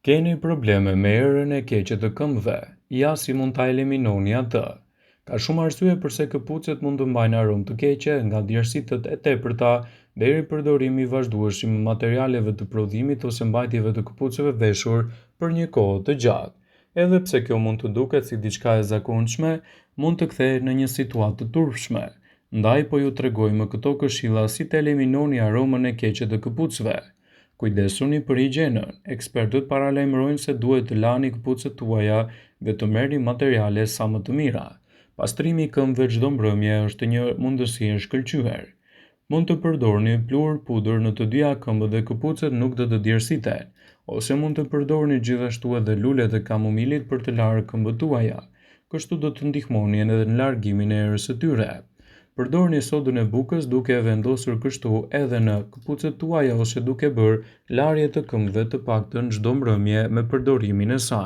Keni probleme me erën e keqe të këmbëve? Ja si mund ta eliminoni atë. Ka shumë arsye pse këpucët mund të mbajnë aromë të keqe, nga djersitët e tepërta deri përdorimi i vazhdueshëm i materialeve të prodhimit ose mbajtjeve të këpucëve veshur për një kohë të gjatë. Edhe pse kjo mund të duket si diçka e zakonshme, mund të kthehet në një situatë të turpshme. Ndaj po ju tregoj më këto këshilla si të eliminoni aromën e keqe të këpucëve. Kujdesuni për higjienën. Ekspertët paralajmërojnë se duhet të lani këpucët tuaja dhe të merrni materiale sa më të mira. Pastrimi i këmbëve çdo mbrëmje është një mundësi e shkëlqyer. Mund të përdorni pluhur pudër në të dyja këmbët dhe këpucët nuk do të djersiten, ose mund të përdorni gjithashtu edhe lulet e kamomilit për të larë këmbët tuaja. Kështu do të ndihmoni edhe në largimin e erës së tyre. Përdorni sodën e bukës duke e vendosur kështu edhe në këpucët tuaja ose duke bërë larje të këmbëve të paktën çdo mbrëmje me përdorimin e saj.